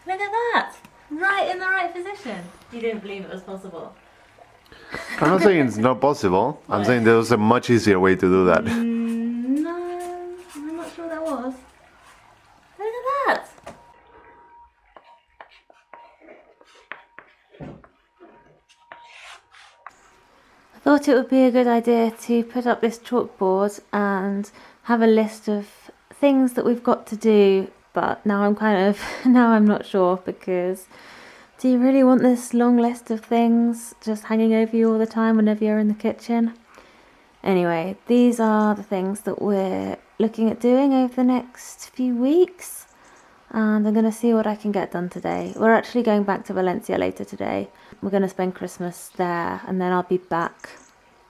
Look at that! Right in the right position. You didn't believe it was possible. I'm not saying it's not possible. I'm saying there was a much easier way to do that. No, I'm not sure there was. Look at that! I thought it would be a good idea to put up this chalkboard and have a list of things that we've got to do, but now I'm not sure, because do you really want this long list of things just hanging over you all the time whenever you're in the kitchen? Anyway, these are the things that we're looking at doing over the next few weeks, and I'm going to see what I can get done today. We're actually going back to Valencia later today. We're going to spend Christmas there, and then I'll be back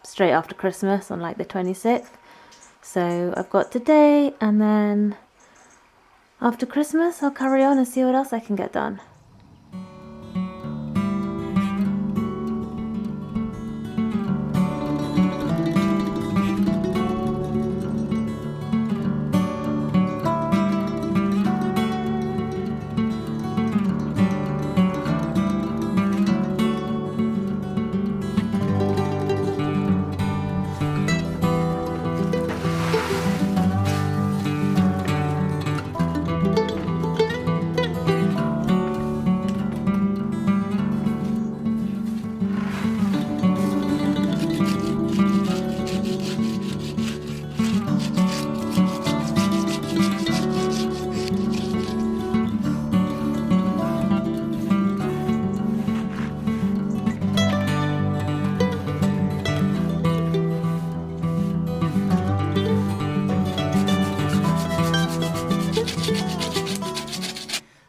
straight after Christmas on like the 26th. So I've got today, and then after Christmas I'll carry on and see what else I can get done.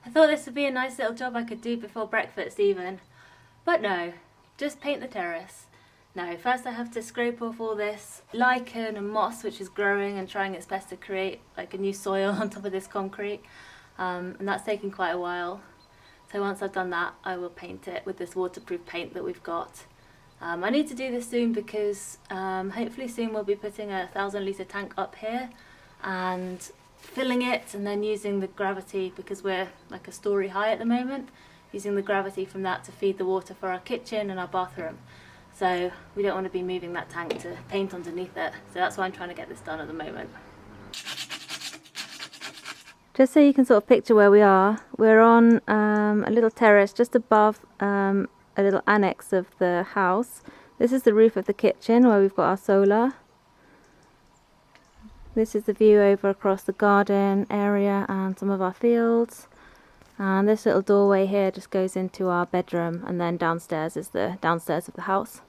I thought this would be a nice little job I could do before breakfast even, but no, just paint the terrace. No, first I have to scrape off all this lichen and moss which is growing and trying its best to create like a new soil on top of this concrete, and that's taking quite a while. So once I've done that, I will paint it with this waterproof paint that we've got. I need to do this soon because hopefully soon we'll be putting a 1,000-litre tank up here and filling it, and then using the gravity, because we're like a story high at the moment, using the gravity from that to feed the water for our kitchen and our bathroom. So we don't want to be moving that tank to paint underneath it. So that's why I'm trying to get this done at the moment. Just so you can sort of picture where we are, we're on a little terrace just above a little annex of the house. This is the roof of the kitchen where we've got our solar. This is the view over across the garden area and some of our fields. And this little doorway here just goes into our bedroom, and then downstairs is the downstairs of the house.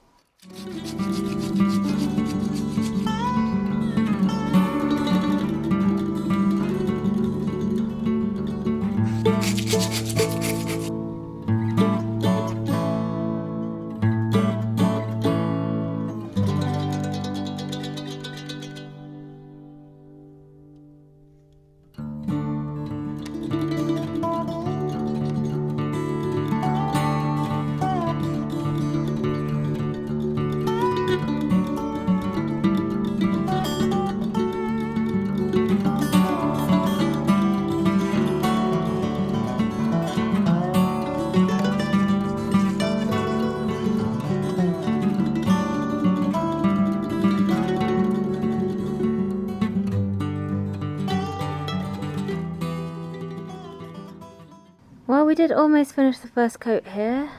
we did almost finish the first coat here,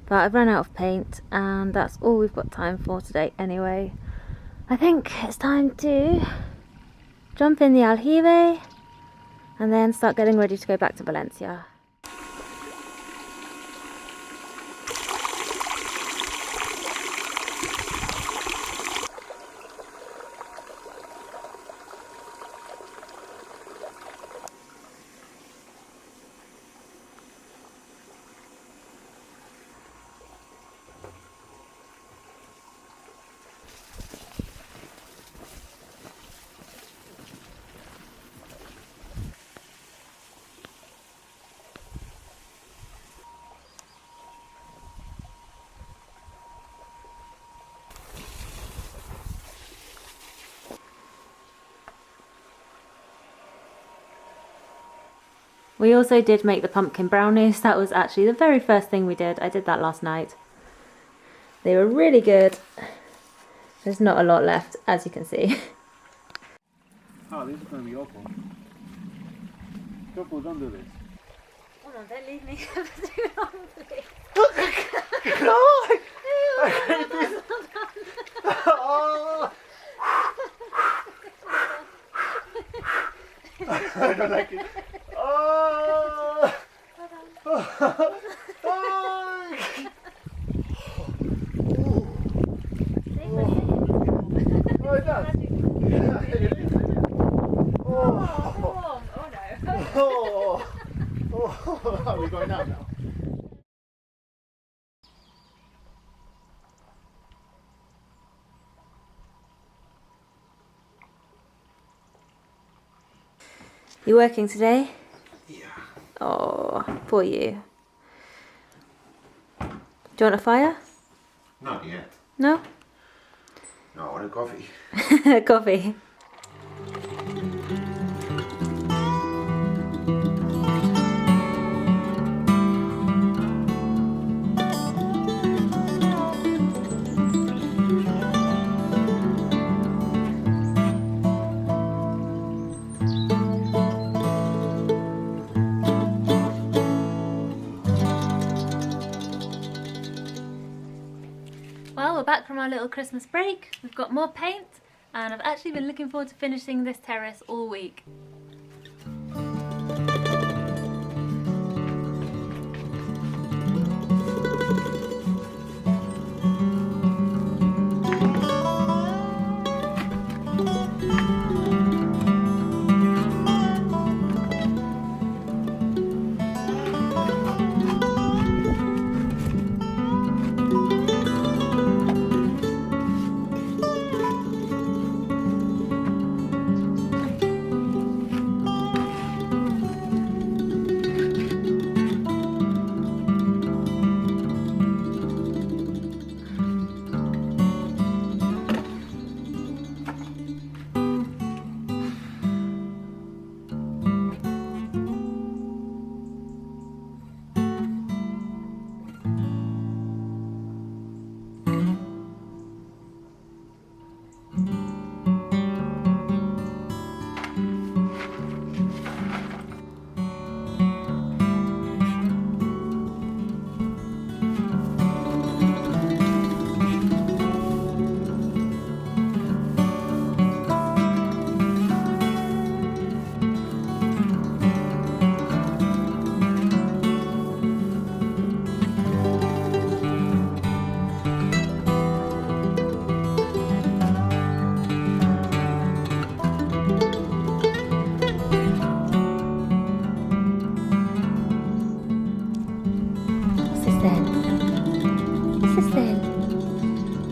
but I've run out of paint and that's all we've got time for today anyway. I think it's time to jump in the aljibe and then start getting ready to go back to Valencia. We also did make the pumpkin brownies. That was actually the very first thing we did. I did that last night. They were really good. There's not a lot left, as you can see. Oh, this is going to be awful. Couple, don't do this. Oh no, don't leave me for too long, please. No! I hate this! Oh! I don't like it. Oh! Oh! Oh, it does. Oh no. Oh! Oh! Are we going out now? You working today? Yeah. Oh, poor you. Do you want a fire? Not yet. No? No, I want a coffee. Coffee. Well, we're back from our little Christmas break. We've got more paint and I've actually been looking forward to finishing this terrace all week.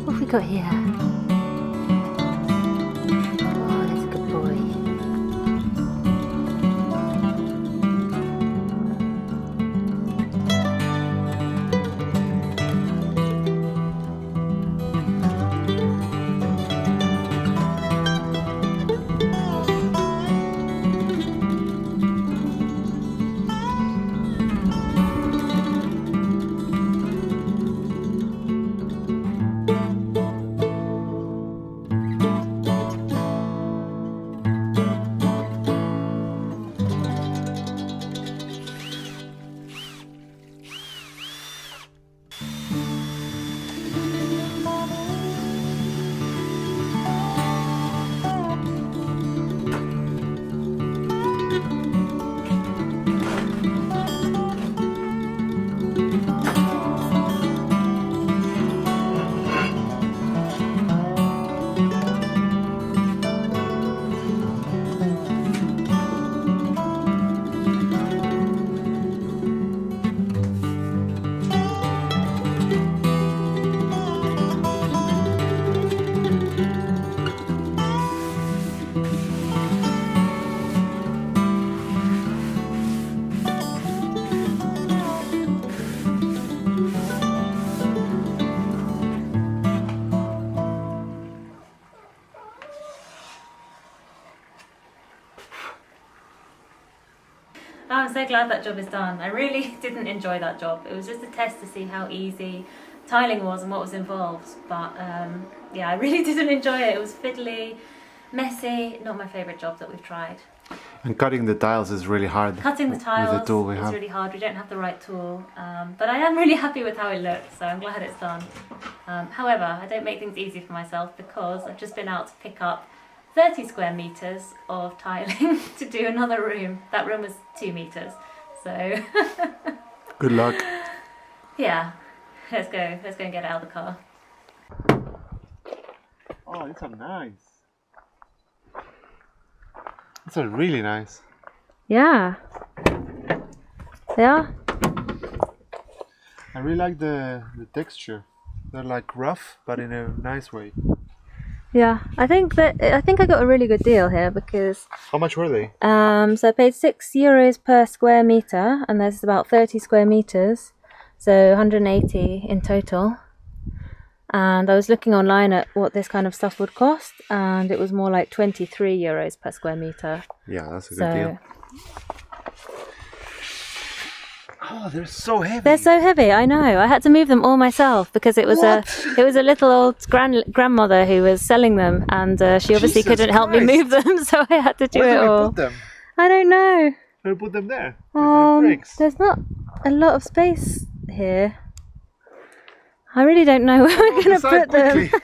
What have we got here? Oh, that's a good boy. Oh, I'm so glad that job is done. I really didn't enjoy that job. It was just a test to see how easy tiling was and what was involved. But yeah, I really didn't enjoy it. It was fiddly, messy, not my favourite job that we've tried. And cutting the tiles is really hard. Cutting the tiles with the tool we is have. really hard. We don't have the right tool. But I am really happy with how it looks, so I'm glad it's done. However, I don't make things easy for myself because I've just been out to pick up 30 square metres of tiling to do another room. That room was 2 metres, so Good luck. yeah, let's go and get it out of the car. Oh, these are nice. These are really nice. Yeah, yeah. I really like the texture. They're like rough, but in a nice way. Yeah, I think I got a really good deal here because How much were they? so I paid €6 per square metre, and there's about 30 square metres, so 180 in total. And I was looking online at what this kind of stuff would cost, and it was more like €23 per square metre. Yeah, that's a good So deal. Oh, they're so heavy. they're so heavy. I know. I had to move them all myself because it was a little old grandmother who was selling them, and she obviously Jesus couldn't help me Christ. move them, so I had to do Where it do we all. put them? I don't know. Where do we put them there? With the bricks. There's not a lot of space here. I really don't know where we're going to Decide put them. quickly.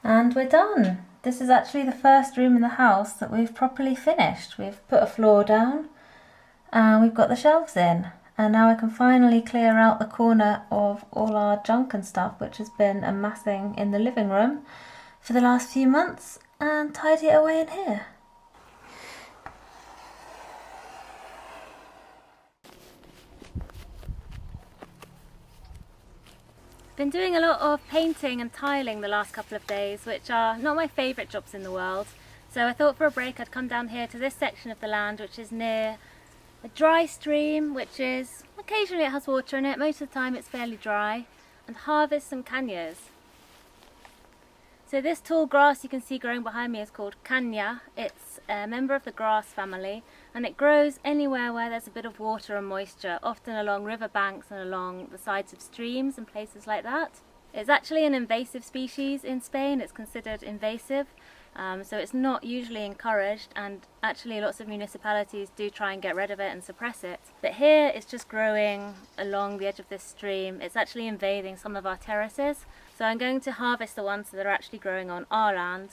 And we're done. This is actually the first room in the house that we've properly finished. We've put a floor down and we've got the shelves in. And now I can finally clear out the corner of all our junk and stuff which has been amassing in the living room for the last few months and tidy it away in here. Been doing a lot of painting and tiling the last couple of days, which are not my favourite jobs in the world. So I thought for a break I'd come down here to this section of the land which is near a dry stream, which is, occasionally it has water in it, most of the time it's fairly dry, and harvest some canyas. So this tall grass you can see growing behind me is called canya. It's a member of the grass family, and it grows anywhere where there's a bit of water and moisture, often along river banks and along the sides of streams and places like that. It's actually an invasive species in Spain. It's considered invasive, so it's not usually encouraged, and actually lots of municipalities do try and get rid of it and suppress it. But here it's just growing along the edge of this stream. It's actually invading some of our terraces. So I'm going to harvest the ones that are actually growing on our land,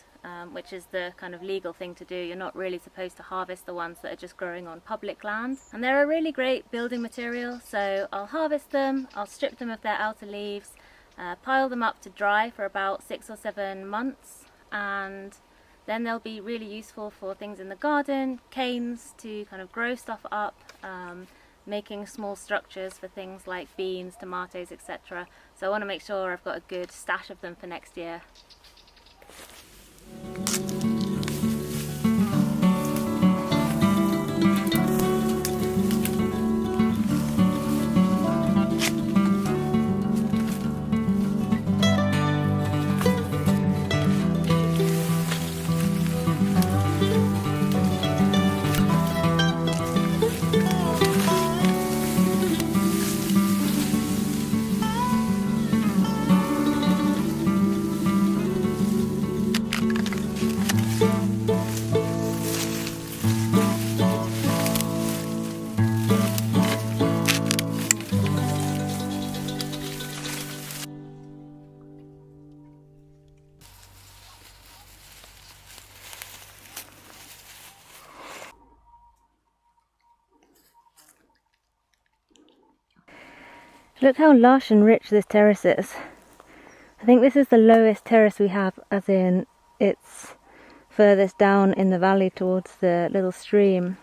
which is the kind of legal thing to do. You're not really supposed to harvest the ones that are just growing on public land. And they're a really great building material, so I'll harvest them, I'll strip them of their outer leaves, pile them up to dry for about 6 or 7 months, and then they'll be really useful for things in the garden, canes to kind of grow stuff up, making small structures for things like beans, tomatoes, etc. So I want to make sure I've got a good stash of them for next year. Look how lush and rich this terrace is. I think this is the lowest terrace we have, as in it's furthest down in the valley towards the little stream.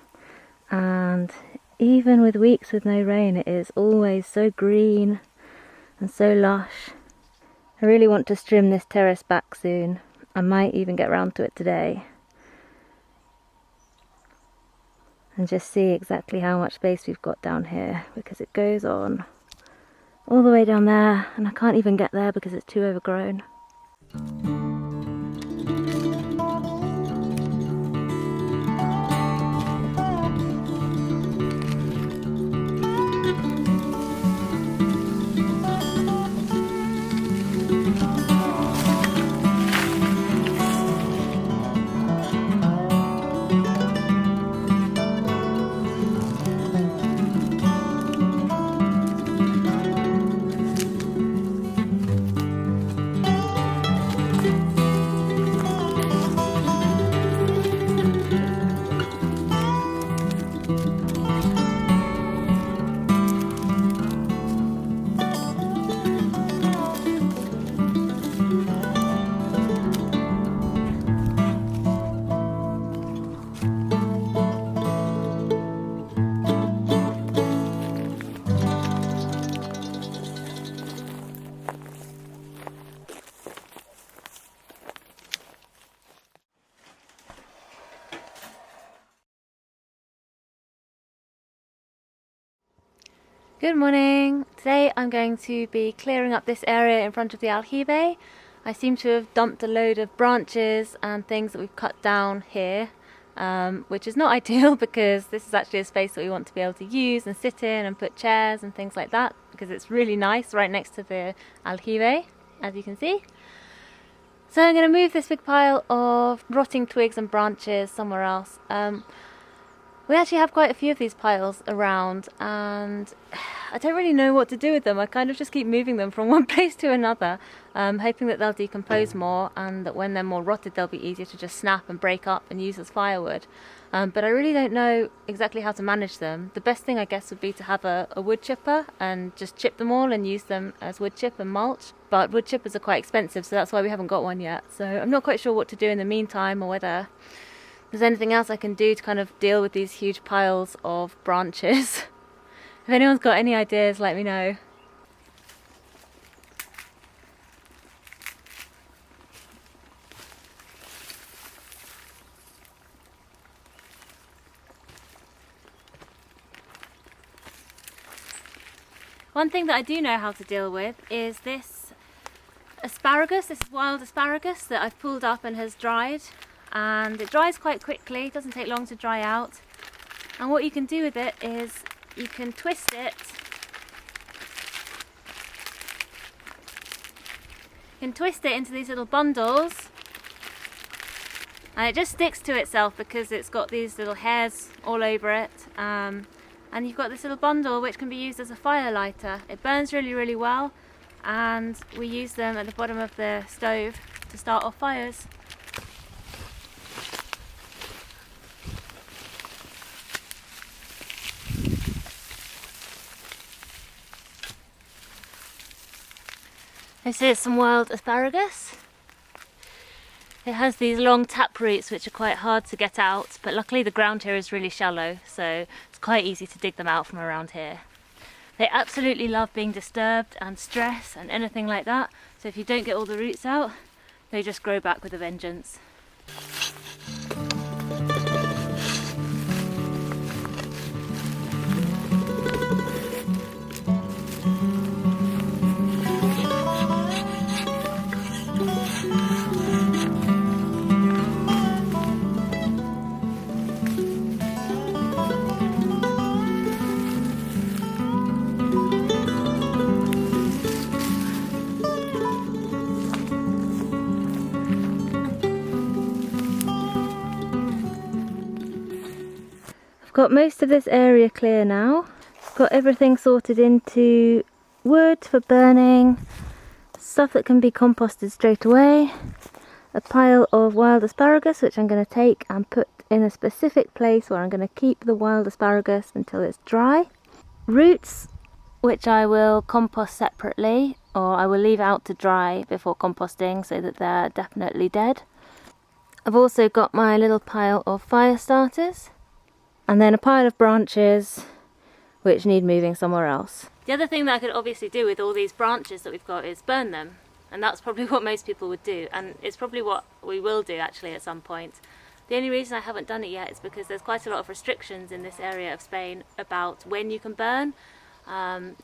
And even with weeks with no rain, it is always so green and so lush. I really want to trim this terrace back soon. I might even get round to it today. And just see exactly how much space we've got down here, because it goes on all the way down there and I can't even get there because it's too overgrown. Good morning! Today I'm going to be clearing up this area in front of the aljibe. I seem to have dumped a load of branches and things that we've cut down here, which is not ideal because this is actually a space that we want to be able to use and sit in and put chairs and things like that, because it's really nice right next to the aljibe, as you can see. So I'm going to move this big pile of rotting twigs and branches somewhere else. We actually have quite a few of these piles around and I don't really know what to do with them. I kind of just keep moving them from one place to another, hoping that they'll decompose more and that when they're more rotted they'll be easier to just snap and break up and use as firewood. But I really don't know exactly how to manage them. The best thing I guess would be to have a wood chipper and just chip them all and use them as wood chip and mulch. But wood chippers are quite expensive, so that's why we haven't got one yet. So I'm not quite sure what to do in the meantime, or whether there's anything else I can do to kind of deal with these huge piles of branches. If anyone's got any ideas, let me know. One thing that I do know how to deal with is this asparagus, this wild asparagus that I've pulled up and has dried. And it dries quite quickly, it doesn't take long to dry out. And what you can do with it is you can twist it. You can twist it into these little bundles. And it just sticks to itself because it's got these little hairs all over it. And you've got this little bundle which can be used as a fire lighter. It burns really, really well. And we use them at the bottom of the stove to start off fires. This is some wild asparagus. It has these long tap roots which are quite hard to get out, but luckily the ground here is really shallow, so it's quite easy to dig them out from around here. They absolutely love being disturbed and stress and anything like that, so if you don't get all the roots out, they just grow back with a vengeance. I've got most of this area clear now. I've got everything sorted into wood for burning, stuff that can be composted straight away, a pile of wild asparagus which I'm going to take and put in a specific place where I'm going to keep the wild asparagus until it's dry, roots which I will compost separately, or I will leave out to dry before composting so that they're definitely dead. I've also got my little pile of fire starters, and then a pile of branches which need moving somewhere else. The other thing that I could obviously do with all these branches that we've got is burn them, and that's probably what most people would do, and it's probably what we will do actually at some point. The only reason I haven't done it yet is because there's quite a lot of restrictions in this area of Spain about when you can burn,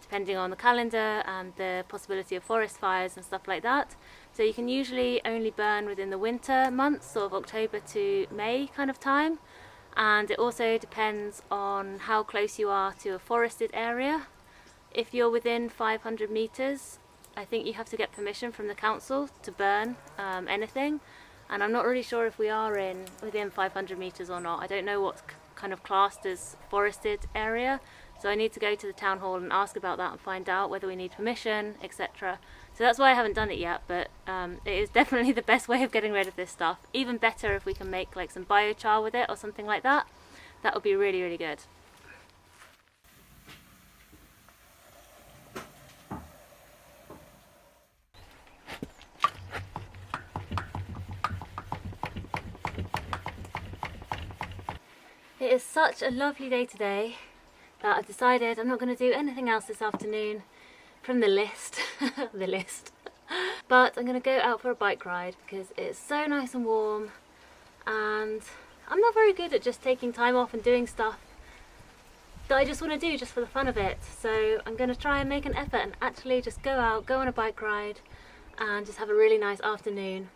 depending on the calendar and the possibility of forest fires and stuff like that. So you can usually only burn within the winter months, sort of October to May kind of time. And it also depends on how close you are to a forested area. If you're within 500 meters, I think you have to get permission from the council to burn anything. And I'm not really sure if we are within 500 meters or not. I don't know what's kind of classed as forested area. So I need to go to the town hall and ask about that and find out whether we need permission, etc. So that's why I haven't done it yet, but it is definitely the best way of getting rid of this stuff. Even better if we can make like some biochar with it or something like that. That would be really, really good. It is such a lovely day today that I've decided I'm not going to do anything else this afternoon from the list, but I'm going to go out for a bike ride because it's so nice and warm, and I'm not very good at just taking time off and doing stuff that I just want to do just for the fun of it. So I'm going to try and make an effort and actually just go out, go on a bike ride and just have a really nice afternoon.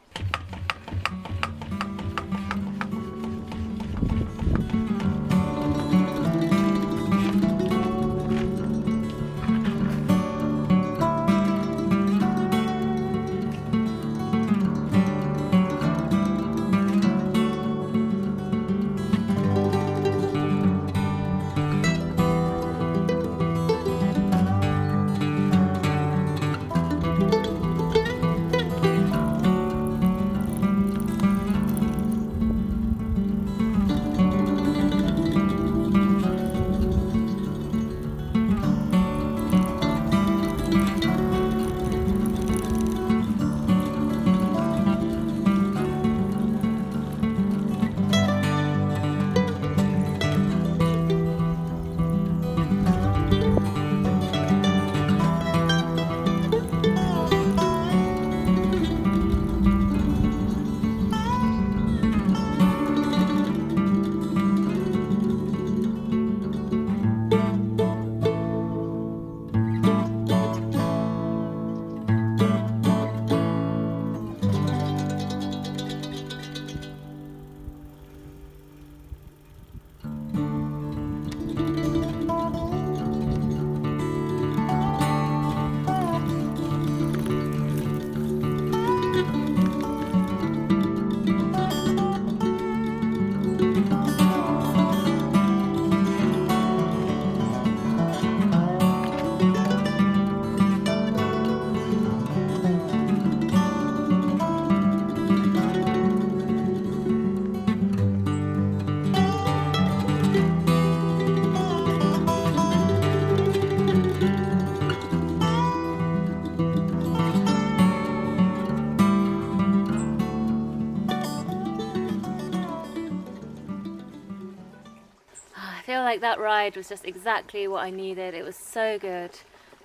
I feel like that ride was just exactly what I needed. It was so good.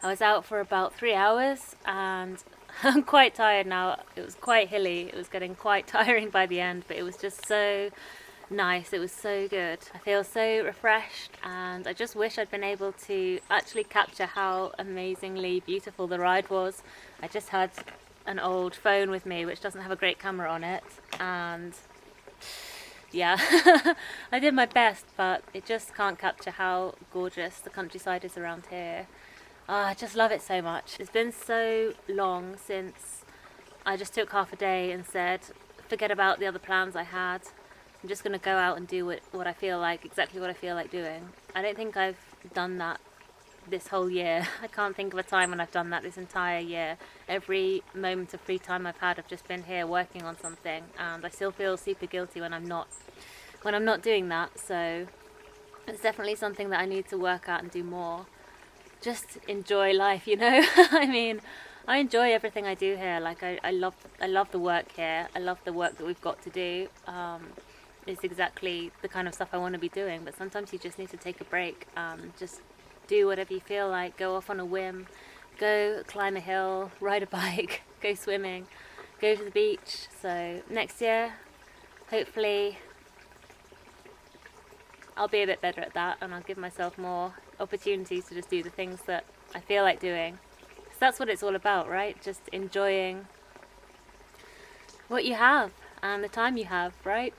I was out for about 3 hours and I'm quite tired now. It was quite hilly. It was getting quite tiring by the end, but it was just so nice. It was so good. I feel so refreshed, and I just wish I'd been able to actually capture how amazingly beautiful the ride was. I just had an old phone with me which doesn't have a great camera on it, and yeah, I did my best, but it just can't capture how gorgeous the countryside is around here. I just love it so much. It's been so long since I just took half a day and said, forget about the other plans I had. I'm just going to go out and do what I feel like, exactly what I feel like doing. I don't think I've done that this whole year. I can't think of a time when I've done that this entire year. Every moment of free time I've had, I've just been here working on something, and I still feel super guilty when I'm not doing that. So it's definitely something that I need to work out and do more. just enjoy life, you know. I mean, I enjoy everything I do here. Like I love the work here. I love the work that we've got to do. It's exactly the kind of stuff I want to be doing. But sometimes you just need to take a break. Just do whatever you feel like. Go off on a whim. Go climb a hill. Ride a bike. Go swimming. Go to the beach. So next year, hopefully, I'll be a bit better at that, and I'll give myself more opportunities to just do the things that I feel like doing. Because that's what it's all about, right? Just enjoying what you have and the time you have, right?